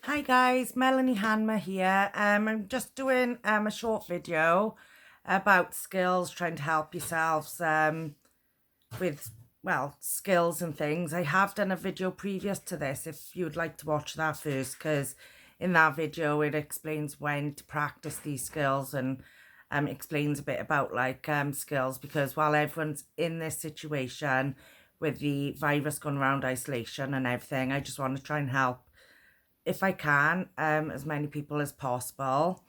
Hi guys, Melanie Hanmer here. I'm just doing a short video about skills, trying to help yourselves with, well, skills and things. I have done a video previous to this if you'd like to watch that first, because in that video it explains when to practice these skills and explains a bit about skills, because while everyone's in this situation with the virus going around, isolation and everything, I just want to try and help if I can, as many people as possible.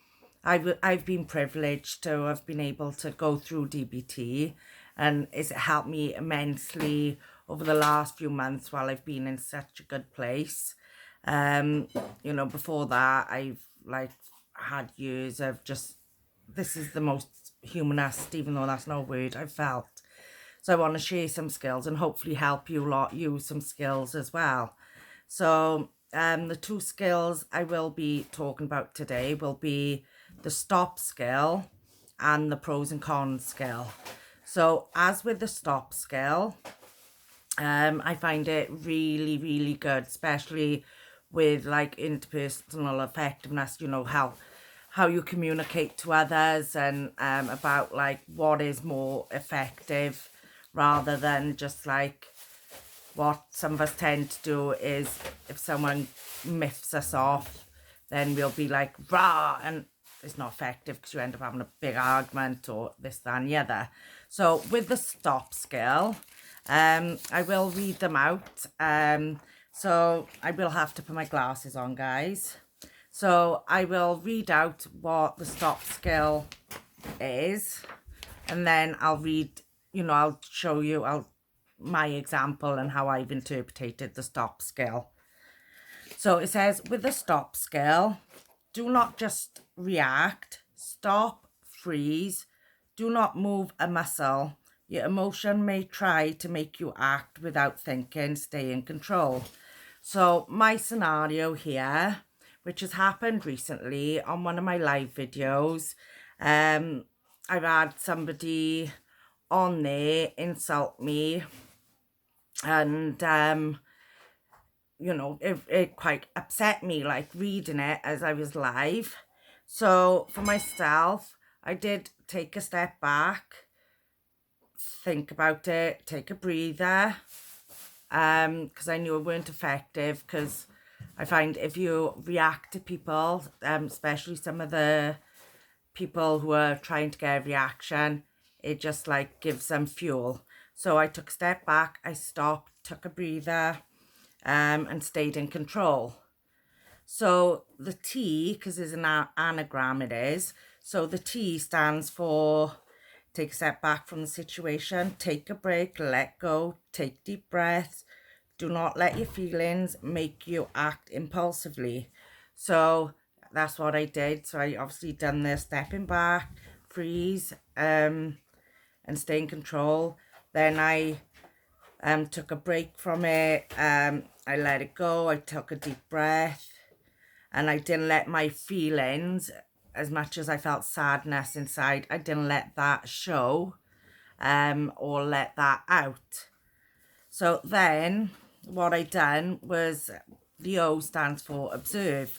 I've been privileged to have been able to go through DBT, and it's helped me immensely over the last few months while I've been in such a good place. Before that, I've had years of just, this is the most humanist, even though that's no word, I've felt. So I want to share some skills and hopefully help you lot use some skills as well. So the two skills I will be talking about today will be the stop skill and the pros and cons skill. So as with the stop skill, I find it really, really good, especially with interpersonal effectiveness, how you communicate to others, and about what is more effective, rather than just what some of us tend to do is, if someone miffs us off, then we'll be like, rah, and it's not effective because you end up having a big argument or this, that, and the other. So with the stop skill, I will read them out. So I will have to put my glasses on, guys. So I will read out what the stop skill is, and then I'll read, I'll show you, my example and how I've interpreted the stop skill. So it says, with the stop skill, do not just react, stop, freeze, do not move a muscle. Your emotion may try to make you act without thinking, stay in control. So my scenario here, which has happened recently on one of my live videos, I've had somebody on there insult me, and it quite upset me, reading it as I was live. So for myself, I did take a step back, think about it, take a breather, because I knew it weren't effective, because I find if you react to people, especially some of the people who are trying to get a reaction, it just gives them fuel. So I took a step back, I stopped, took a breather, and stayed in control. So the T, because there's an anagram, it is. So the T stands for take a step back from the situation, take a break, let go, take deep breaths. Do not let your feelings make you act impulsively. So that's what I did. So I obviously done the stepping back, freeze, and stay in control. Then I took a break from it. I let it go. I took a deep breath, and I didn't let my feelings, as much as I felt sadness inside, I didn't let that show, or let that out. So then what I done was, the O stands for observe.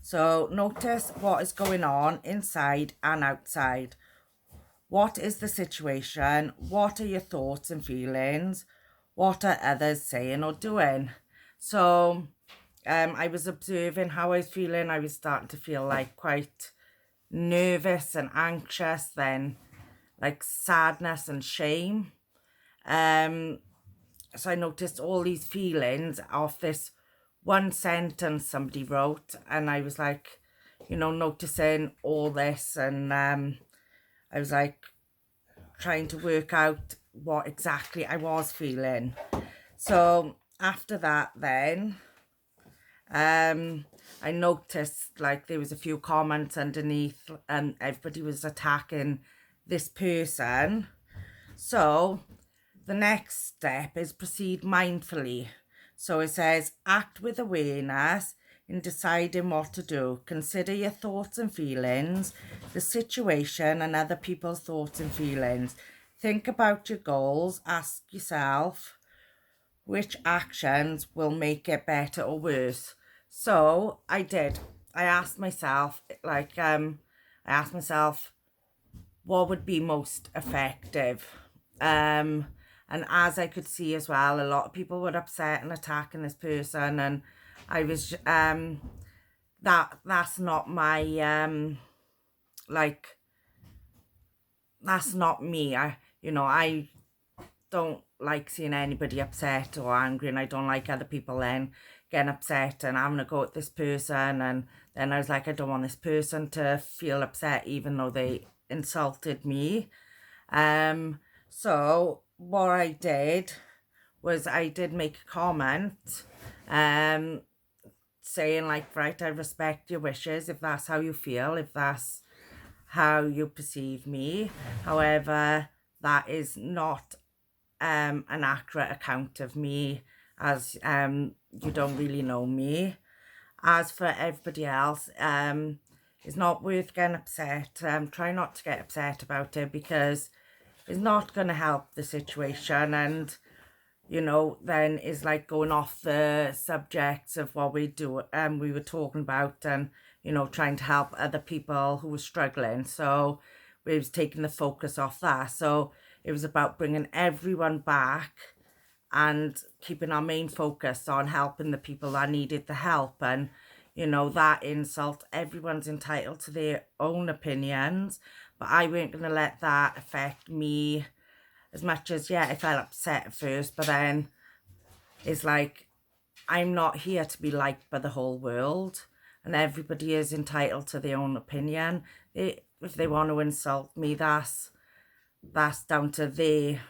So notice what is going on inside and outside. What is the situation? What are your thoughts and feelings? What are others saying or doing? So I was observing how I was feeling. I was starting to feel quite nervous and anxious, then sadness and shame. So I noticed all these feelings off this one sentence somebody wrote, and I was noticing all this, and I was trying to work out what exactly I was feeling. So after that, then I noticed there was a few comments underneath, and everybody was attacking this person. So the next step is proceed mindfully. So it says, act with awareness in deciding what to do. Consider your thoughts and feelings, the situation and other people's thoughts and feelings. Think about your goals. Ask yourself which actions will make it better or worse. So I did. I asked myself, what would be most effective? And as I could see as well, a lot of people were upset and attacking this person, and I was that's not my like that's not me. I don't like seeing anybody upset or angry, and I don't like other people then getting upset and having to go at this person. And then I was like, I don't want this person to feel upset even though they insulted me. So what I did was I did make a comment saying like, right, I respect your wishes if that's how you feel, if that's how you perceive me. However, that is not an accurate account of me, as you don't really know me. As for everybody else, it's not worth getting upset. Try not to get upset about it, because it's not going to help the situation. And then is like going off the subjects of what we were talking about, and trying to help other people who were struggling. So we was taking the focus off that. So it was about bringing everyone back and keeping our main focus on helping the people that needed the help. And that insult, everyone's entitled to their own opinions, but I weren't going to let that affect me. As much as, yeah, I felt upset at first, but then it's like, I'm not here to be liked by the whole world, and everybody is entitled to their own opinion. If they want to insult me, that's down to their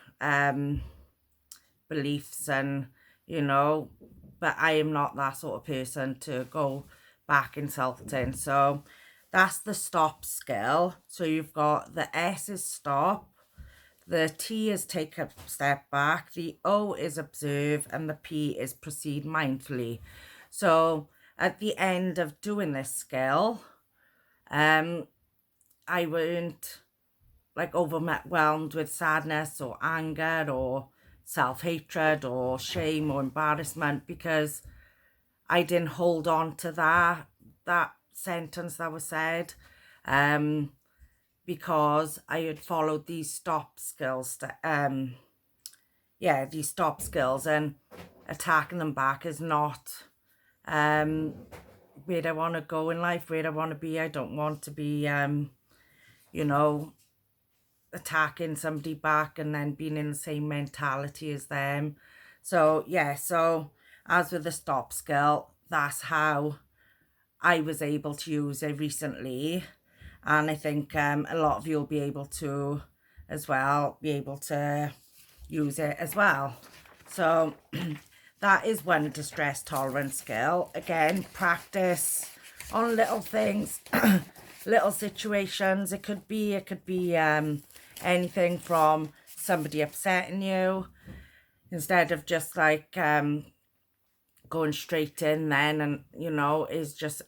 beliefs, and but I am not that sort of person to go back insulting. So that's the stop skill. So you've got the S is stop, the T is take a step back, the O is observe, and the P is proceed mindfully. So at the end of doing this skill, I weren't like overwhelmed with sadness or anger or self-hatred or shame or embarrassment, because I didn't hold on to that sentence that was said, because I had followed these stop skills these stop skills, and attacking them back is not where I want to go in life, where I want to be. I don't want to be attacking somebody back and then being in the same mentality as them. So so as with the stop skill, that's how I was able to use it recently, and I think a lot of you will be able to as well, use it as well. So that is one distress tolerance skill. Again, practice on little things, little situations. It could be anything from somebody upsetting you, instead of just like going straight in then, and is just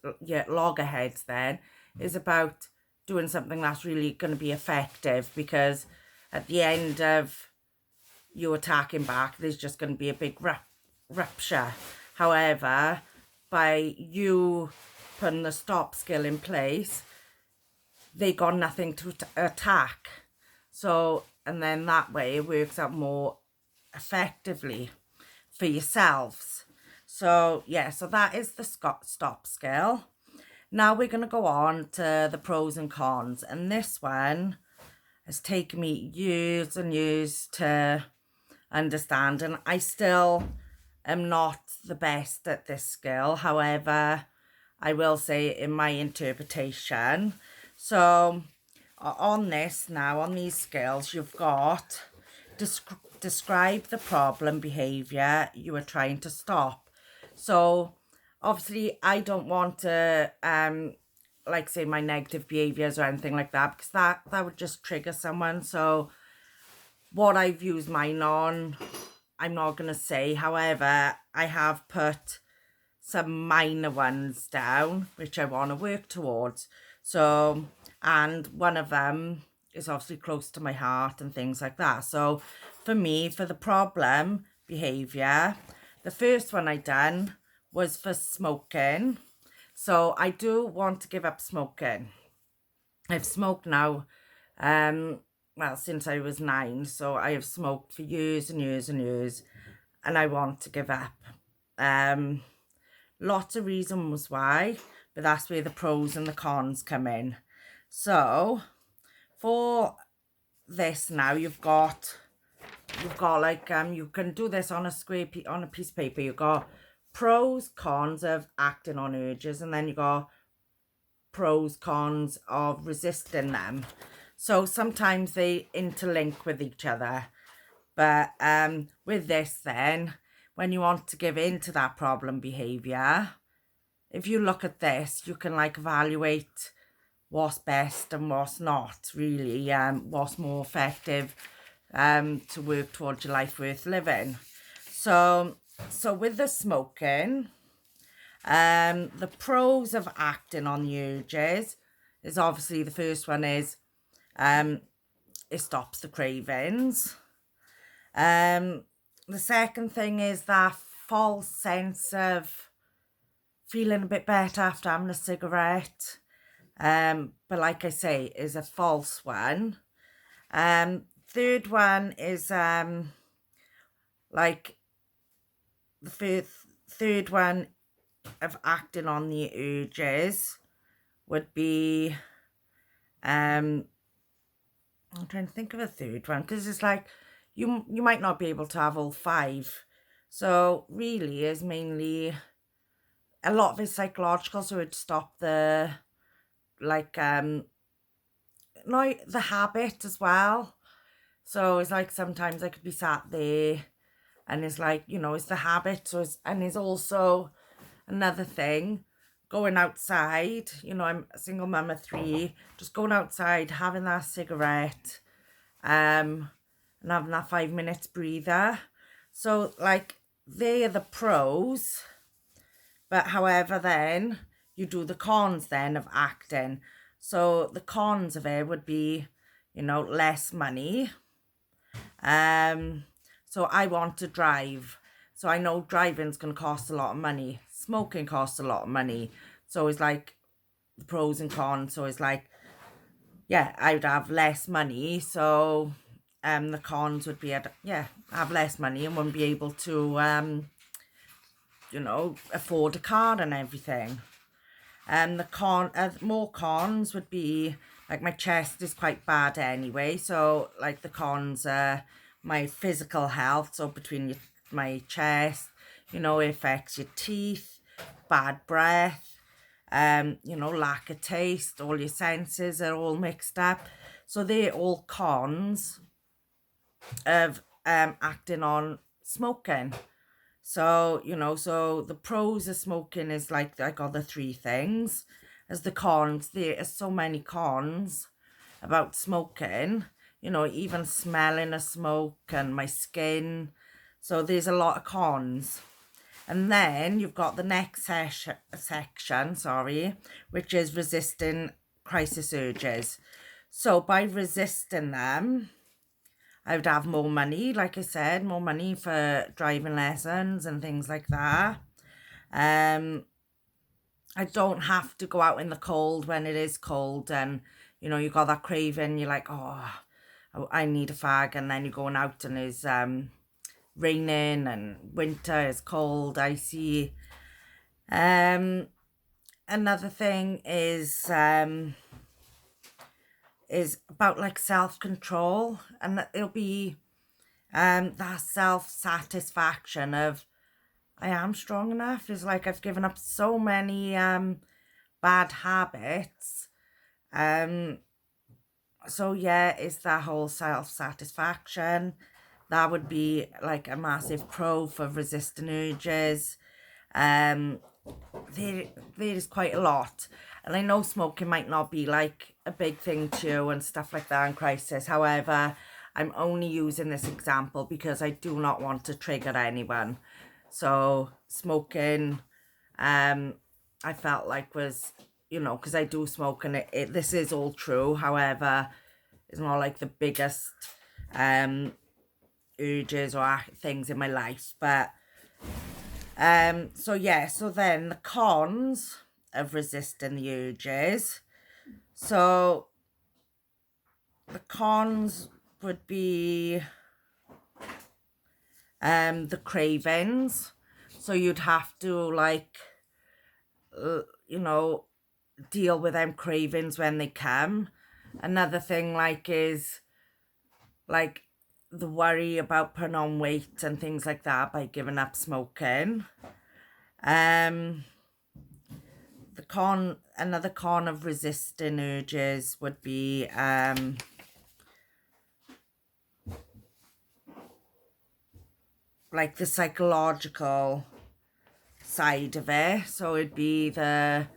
loggerheads. Then is about doing something that's really going to be effective, because at the end of you attacking back, there's just going to be a big rupture. However, by you putting the stop skill in place, they got nothing to attack. So, and then that way it works out more effectively for yourselves. So so that is the stop skill. Now we're going to go on to the pros and cons, and this one has taken me years and years to understand, and I still am not the best at this skill. However, I will say in my interpretation. So on these skills, you've got describe the problem behavior you are trying to stop. So obviously I don't want to like say my negative behaviors or anything like that, because that would just trigger someone. So what I've used mine on, I'm not going to say. However, I have put some minor ones down which I want to work towards. So, and one of them is obviously close to my heart and things like that. So for me, for the problem behavior, the first one I done was for smoking. So I do want to give up smoking. I've smoked now, well, since I was 9. So I have smoked for years and years and years, and I want to give up. Lots of reasons why, but that's where the pros and the cons come in. So for this now, you've got like, you can do this on a on a piece of paper. You've got pros, cons of acting on urges, and then you got pros, cons of resisting them. So sometimes they interlink with each other. But with this then, when you want to give in to that problem behaviour, if you look at this, you can like evaluate what's best and what's not, really, what's more effective to work towards your life worth living. So with the smoking, the pros of acting on the urges is obviously, the first one is it stops the cravings. The second thing is that false sense of feeling a bit better after having a cigarette. But like I say, is a false one. Third one is like the third one of acting on the urges would be I'm trying to think of a third one, because it's like you might not be able to have all 5. So really is mainly a lot of it's psychological, so it'd stop the like no, the habit as well. So it's like sometimes I could be sat there and it's like, you know, it's the habit. So and it's also another thing, going outside, you know, I'm a single mum of 3, just going outside, having that cigarette, and having that 5 minutes breather. So like they are the pros, but however then you do the cons then of acting. So the cons of it would be, you know, less money. So I want to drive. So I know driving's going to cost a lot of money. Smoking costs a lot of money. So it's like the pros and cons. So it's like, yeah, I would have less money. So the cons would be, have less money and wouldn't be able to, you know, afford a car and everything. And the more cons would be, like, my chest is quite bad anyway. So like the cons are my physical health. So between my chest, you know, it affects your teeth, bad breath, you know, lack of taste, all your senses are all mixed up. So they're all cons of acting on smoking. So, you know, so the pros of smoking is like, I got the 3 things. As the cons, there are so many cons about smoking, you know, even smelling of smoke and my skin. So there's a lot of cons. And then you've got the next section, which is resisting crisis urges. So by resisting them, I would have more money, like I said, more money for driving lessons and things like that. I don't have to go out in the cold when it is cold and, you know, you got that craving, you're like, oh, I need a fag, and then you're going out and it's raining and winter is cold, icy. Another thing is about like self-control, and it'll be that self-satisfaction of I am strong enough. It's like I've given up so many bad habits. So yeah, it's that whole self-satisfaction. That would be like a massive pro for resisting urges. There is quite a lot. And I know smoking might not be like a big thing to you and stuff like that in crisis. However, I'm only using this example because I do not want to trigger anyone. So smoking, I felt like was, you know, because I do smoke and this is all true. However, it's not like the biggest urges or things in my life. But So yeah, so then the cons of resisting the urges. So the cons would be the cravings. So you'd have to like, you know, deal with them cravings when they come. Another thing like is like the worry about putting on weight and things like that by giving up smoking. Another con of resisting urges would be like the psychological side of it. So it'd be the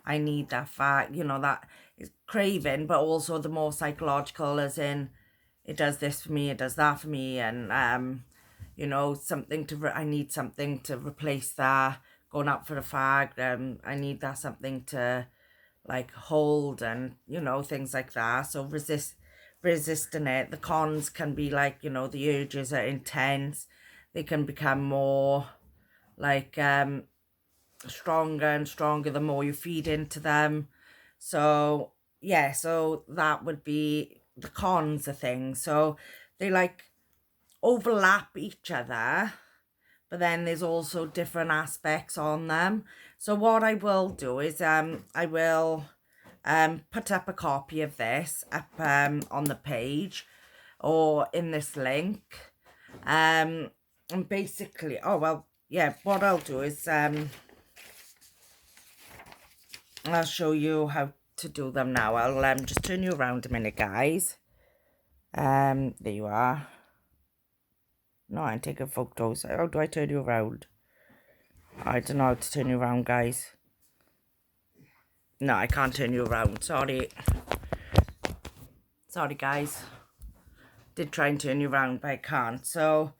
I need that fat, you know, that is craving, but also the more psychological, as in it does this for me, it does that for me, and you know, something to I need something to replace that. Going out for a fag, I need that something to like hold, and you know, things like that. So resisting it. The cons can be like, you know, the urges are intense. They can become more like stronger and stronger the more you feed into them. So yeah, so that would be the cons of things. So they like overlap each other, but then there's also different aspects on them. So what I will do is I will put up a copy of this up on the page or in this link. And basically, oh well, yeah, what I'll do is I'll show you how to do them now. I'll just turn you around a minute, guys. There you are. No, I'm taking photos. How do I turn you around? I don't know how to turn you around, guys. No, I can't turn you around. Sorry. Sorry, guys. Did try and turn you around, but I can't. So,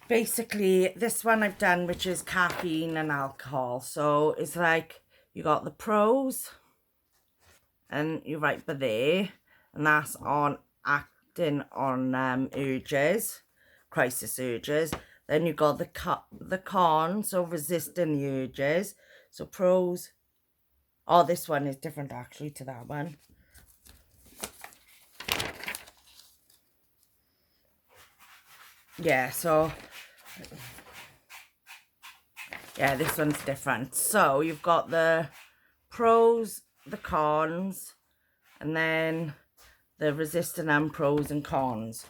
basically, this one I've done, which is caffeine and alcohol. So, it's like, you got the pros, and you write by there, and that's on acting on urges, crisis urges. Then you got the cons, so resisting the urges. So pros. Oh, this one is different actually to that one. Yeah, so yeah, this one's different. So you've got the pros, the cons, and then the resisting and pros and cons,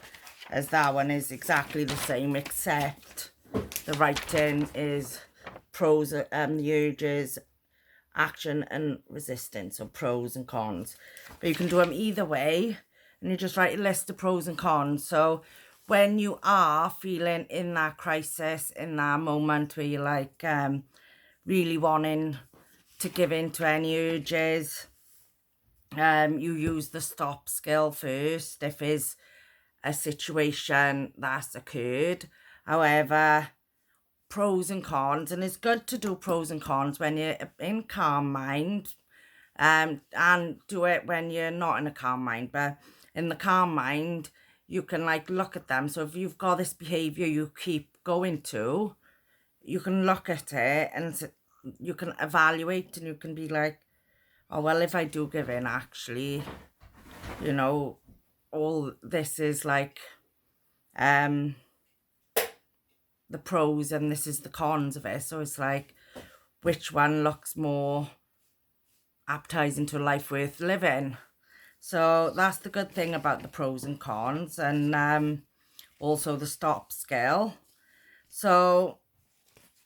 as that one is exactly the same, except the writing is pros, the urges, action and resistance, so pros and cons. But you can do them either way, and you just write a list of pros and cons. So when you are feeling in that crisis, in that moment where you're like really wanting to give in to any urges, you use the stop skill first if it's a situation that's occurred. However, pros and cons, and it's good to do pros and cons when you're in calm mind, and do it when you're not in a calm mind. But in the calm mind, you can like look at them. So if you've got this behavior you keep going to, you can look at it and you can evaluate, and you can be like, oh well, if I do give in, actually, you know, all this is like the pros and this is the cons of it. So it's like, which one looks more appetizing to a life worth living? So that's the good thing about the pros and cons, and also the stop scale. So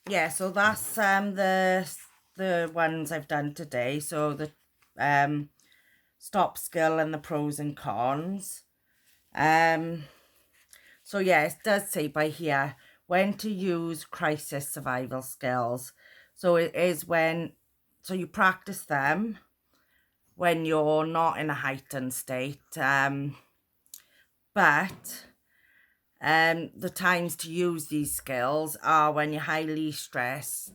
yeah, so that's the ones I've done today. So the stop skill and the pros and cons. So yeah, it does say by here when to use crisis survival skills. So it is when, so you practice them when you're not in a heightened state, but the times to use these skills are when you're highly stressed,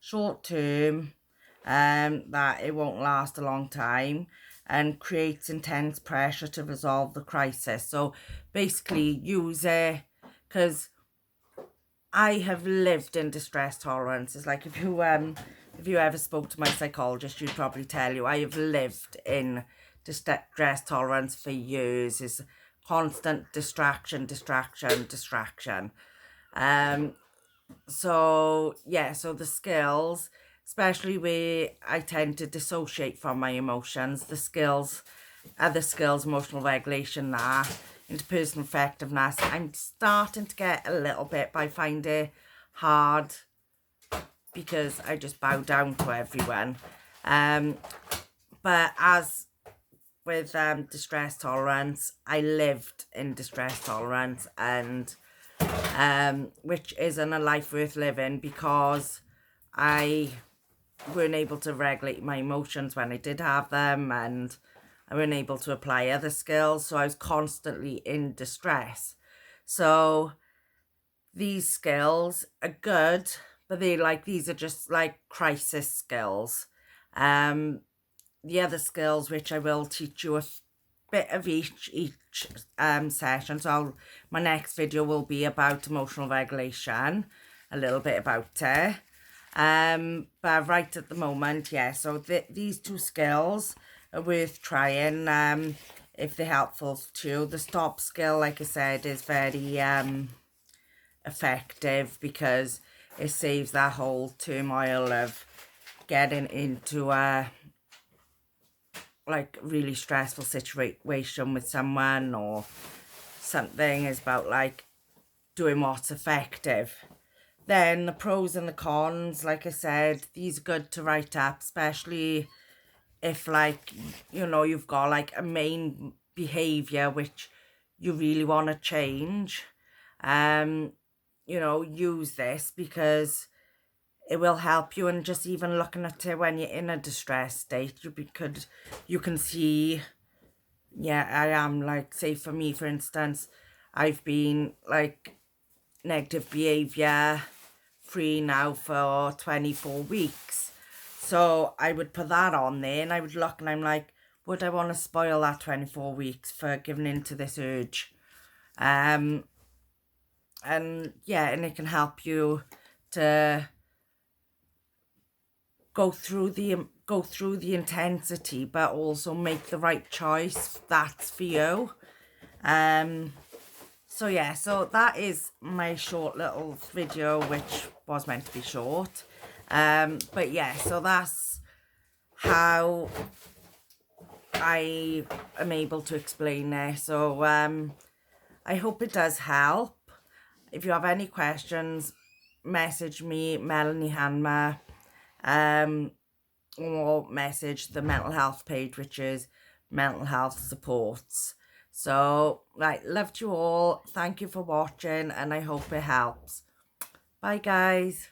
short term, that it won't last a long time, and creates intense pressure to resolve the crisis. So basically use it, because I have lived in distress tolerance. It's like if you ever spoke to my psychologist, she'd probably tell you I have lived in distress tolerance for years. It's constant distraction. So yeah, so the skills, especially where I tend to dissociate from my emotions, the skills, other skills, emotional regulation, that interpersonal effectiveness, I'm starting to get a little bit, but I find it hard because I just bow down to everyone. But as with distress tolerance, I lived in distress tolerance, and which isn't a life worth living because I weren't able to regulate my emotions when I did have them, and I weren't able to apply other skills, so I was constantly in distress. So these skills are good, but these are just like crisis skills. The other skills, which I will teach you a bit of each session. So my next video will be about emotional regulation, a little bit about it. But right at the moment, yeah, so these two skills are worth trying if they're helpful to you. The stop skill, like I said, is very effective because it saves that whole turmoil of getting into a like really stressful situation with someone or something. Is about like doing what's effective. Then the pros and the cons, like I said, these are good to write up, especially if like, you know, you've got like a main behavior which you really want to change. You know, use this because it will help you. And just even looking at it when you're in a distressed state, you can see, yeah, I am like, say for me, for instance, I've been like negative behavior free now for 24 weeks. So I would put that on there and I would look and I'm like, would I want to spoil that 24 weeks for giving in to this urge? And yeah, and it can help you to go through the intensity, but also make the right choice that's for you. So yeah, so that is my short little video, which was meant to be short. But yeah, so that's how I am able to explain this. So I hope it does help. If you have any questions, message me, Melanie Hanma, or message the mental health page, which is Mental Health Supports. So, right, loved you all. Thank you for watching, and I hope it helps. Bye, guys.